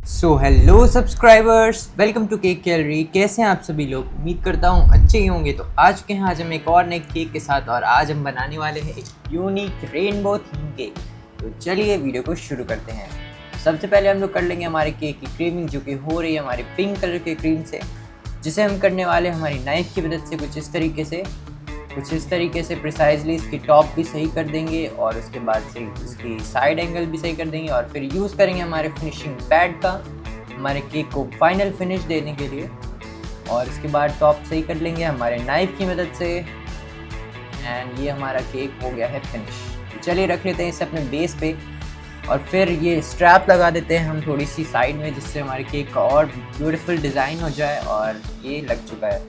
So hello subscribers, welcome to cake gallery. कैसे हैं आप सभी लोग? उम्मीद करता हूँ अच्छे ही होंगे। तो आज के हैं आज हम एक और नए केक के साथ, और आज हम बनाने वाले हैं एक यूनिक रेनबो थीम केक। तो चलिए वीडियो को शुरू करते हैं। सबसे पहले हम लोग कर लेंगे हमारे केक की क्रीमिंग, जो कि हो रही है हमारे पिंक कलर के क्रीम से, जिसे हम करने वाले हमारी नाइफ की मदद से कुछ इस तरीके से प्रिसाइजली इसकी टॉप भी सही कर देंगे, और उसके बाद से इसकी साइड एंगल भी सही कर देंगे, और फिर यूज़ करेंगे हमारे फिनिशिंग पैड का हमारे केक को फाइनल फिनिश देने के लिए। और इसके बाद टॉप सही कर लेंगे हमारे नाइफ की मदद से, एंड ये हमारा केक हो गया है फिनिश। चलिए रख लेते हैं इसे अपने बेस पे, और फिर ये स्ट्रैप लगा देते हैं हम थोड़ी सी साइड में, जिससे हमारे केक का और ब्यूटीफुल डिज़ाइन हो जाए। और ये लग चुका है।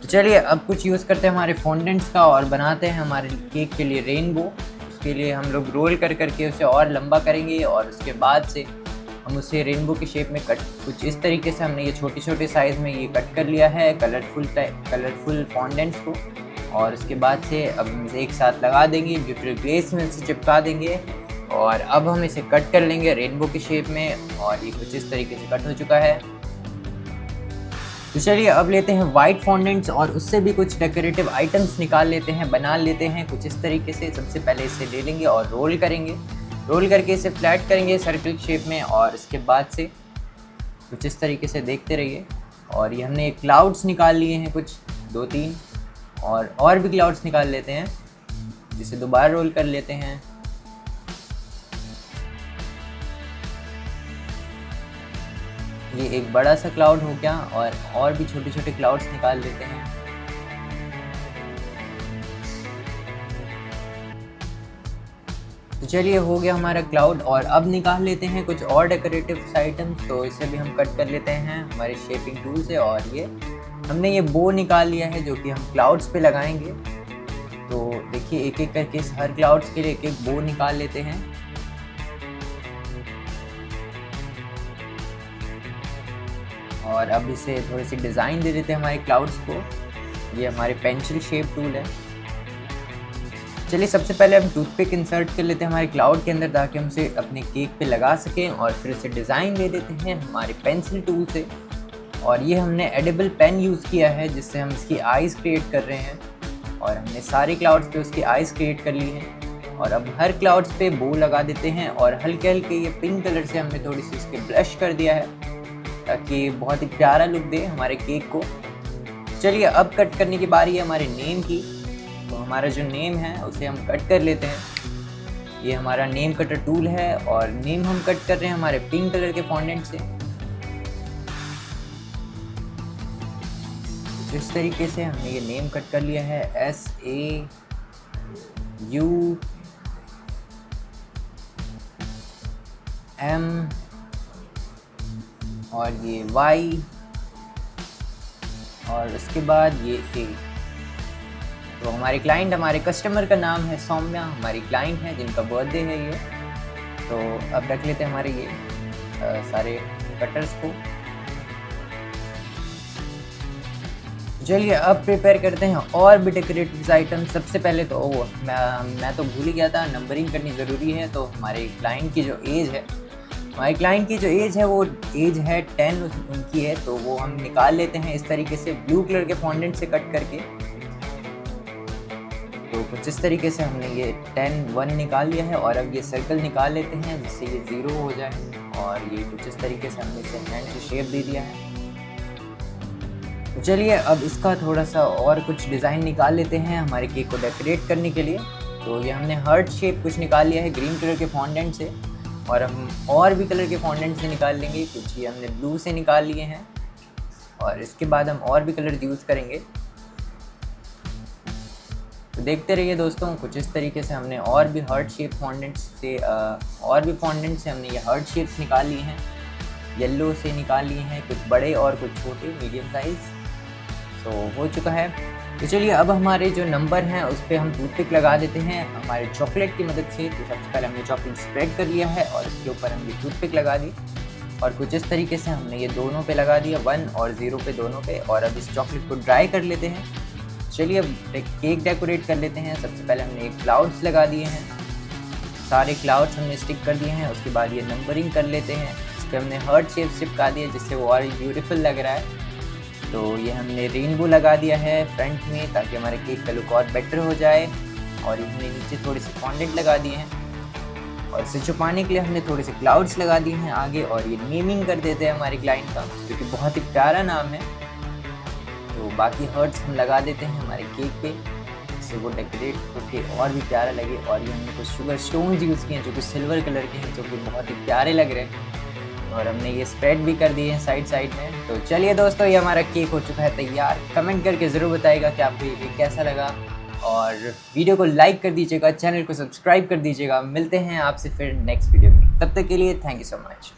तो चलिए अब कुछ यूज़ करते हैं हमारे फॉन्डेंट्स का, और बनाते हैं हमारे केक के लिए रेनबो। उसके लिए हम लोग रोल करके उसे और लंबा करेंगे, और उसके बाद से हम उसे रेनबो के शेप में कट कुछ इस तरीके से हमने ये छोटे साइज़ में ये कट कर लिया है कलरफुल फॉन्डेंट्स को। और उसके बाद से अब हम इसे एक साथ लगा देंगे, ब्यूटी ग्लेस में इसे चिपका देंगे, और अब हम इसे कट कर लेंगे रेनबो के शेप में। और ये कुछ इस तरीके से कट हो चुका है। तो चलिए अब लेते हैं वाइट फॉन्डेंट्स, और उससे भी कुछ डेकोरेटिव आइटम्स निकाल लेते हैं, बना लेते हैं कुछ इस तरीके से। सबसे पहले इसे ले लेंगे और रोल करके इसे फ्लैट करेंगे सर्कल शेप में, और इसके बाद से कुछ इस तरीके से देखते रहिए। और ये हमने क्लाउड्स निकाल लिए हैं कुछ 2-3, और भी क्लाउड्स निकाल लेते हैं, जिसे दोबारा रोल कर लेते हैं। ये एक बड़ा सा क्लाउड हो गया, और भी छोटे क्लाउड्स निकाल लेते हैं। तो चलिए हो गया हमारा क्लाउड, और अब निकाल लेते हैं कुछ और डेकोरेटिव आइटम्स। तो इसे भी हम कट कर लेते हैं हमारे शेपिंग टूल से। और ये हमने ये बो निकाल लिया है, जो कि हम क्लाउड्स पे लगाएंगे। तो देखिए एक एक करके हर क्लाउड्स के लिए एक एक बो निकाल लेते हैं। और अब इसे थोड़ी सी डिज़ाइन दे देते हैं हमारे क्लाउड्स को। ये हमारे पेंसिल शेप टूल है। चलिए सबसे पहले हम टूथपिक इंसर्ट कर लेते हैं हमारे क्लाउड के अंदर, ताकि हम इसे अपने केक पे लगा सकें, और फिर इसे डिज़ाइन दे देते हैं हमारे पेंसिल टूल से। और ये हमने एडिबल पेन यूज़ किया है, जिससे हम इसकी आइज़ क्रिएट कर रहे हैं। और हमने सारे क्लाउड्स पे उसकी आइज़ क्रिएट कर ली हैं। और अब हर क्लाउड्स पे बो लगा देते हैं, और हल्के ये पिंक कलर से हमने थोड़ी सी इसके ब्लश कर दिया है, ताकि बहुत ही प्यारा लुक दे हमारे केक को। चलिए अब कट करने की बारी है हमारे नेम की। तो हमारा जो नेम है उसे हम कट कर लेते हैं। ये हमारा नेम कटर टूल है, और नेम हम कट कर रहे हैं हमारे पिंक कलर के फॉन्डेंट से। इस तरीके से हमने ये नेम कट कर लिया है, SAUM, और ये Y, और उसके बाद ये A। तो हमारे क्लाइंट, हमारे कस्टमर का नाम है सौम्या, हमारी क्लाइंट है जिनका बर्थडे है ये। तो अब रख लेते हैं हमारे ये सारे कटर्स को। चलिए अब प्रिपेयर करते हैं और भी डेकोरेटिव आइटम। सबसे पहले तो मैं तो भूल ही गया था, नंबरिंग करनी ज़रूरी है। तो हमारे क्लाइंट की जो एज है वो एज है 10 उनकी है। तो वो हम निकाल लेते हैं इस तरीके से ब्लू कलर के फॉन्डेंट से कट करके। तो कुछ इस तरीके से हमने ये 1 निकाल लिया है, और अब ये सर्कल निकाल लेते हैं जिससे ये 0 हो जाए। और ये कुछ इस तरीके से हमने इसे हैंड से शेप दे दिया है। तो चलिए अब इसका थोड़ा सा और कुछ डिज़ाइन निकाल लेते हैं हमारे केक को डेकोरेट करने के लिए। तो ये हमने हार्ट शेप कुछ निकाल लिया है ग्रीन कलर के फॉन्डेंट से, और हम और भी कलर के फॉन्डेंट से निकाल लेंगे। कुछ ये हमने ब्लू से निकाल लिए हैं, और इसके बाद हम और भी कलर यूज़ करेंगे। तो देखते रहिए दोस्तों। कुछ इस तरीके से हमने और भी हार्ट शेप फॉन्डेंट्स से हमने ये हार्ट शेप्स निकाल लिए हैं। येलो से निकाल लिए हैं कुछ बड़े और कुछ छोटे मीडियम साइज़। तो हो चुका है। तो चलिए अब हमारे जो नंबर हैं उस पर हम टूथपिक लगा देते हैं हमारे चॉकलेट की मदद से। तो सबसे पहले हमने चॉकलेट स्प्रेड कर लिया है, और इसके ऊपर हम ये टूथपिक लगा दी, और कुछ इस तरीके से हमने ये दोनों पे लगा दिया, 1 और 0 पे दोनों पे। और अब इस चॉकलेट को ड्राई कर लेते हैं। चलिए अब केक डेकोरेट कर लेते हैं। सबसे पहले हमने एक क्लाउड्स लगा दिए हैं, सारे क्लाउड्स हमने स्टिक कर दिए हैं। उसके बाद ये नंबरिंग कर लेते हैं इस पे हमने हर्ट शेप चिपका दिया जिससे वो और ब्यूटीफुल लग रहा है। तो ये हमने रेनबो लगा दिया है फ्रंट में ताकि हमारे केक का लुक और बेटर हो जाए। और ये हमने नीचे थोड़े से फॉन्डेंट लगा दिए हैं और इसे छुपाने के लिए हमने थोड़े से क्लाउड्स लगा दिए हैं आगे। और ये नेमिंग कर देते हैं हमारी क्लाइंट का, क्योंकि बहुत ही प्यारा नाम है। तो बाकी हर्ट्स हम लगा देते हैं हमारे केक पे, इससे वो डेकोरेट होके और भी प्यारा लगे। और ये हमने कुछ शुगर स्टोन्स यूज़ किए हैं जो कि सिल्वर कलर के हैं, जो कि बहुत ही प्यारे लग रहे हैं। और हमने ये स्प्रेड भी कर दिए हैं साइड साइड में। तो चलिए दोस्तों, ये हमारा केक हो चुका है तैयार। कमेंट करके ज़रूर बताइएगा कि आपको ये केक कैसा लगा, और वीडियो को लाइक कर दीजिएगा, चैनल को सब्सक्राइब कर दीजिएगा। मिलते हैं आपसे फिर नेक्स्ट वीडियो में, तब तक के लिए थैंक यू सो मच।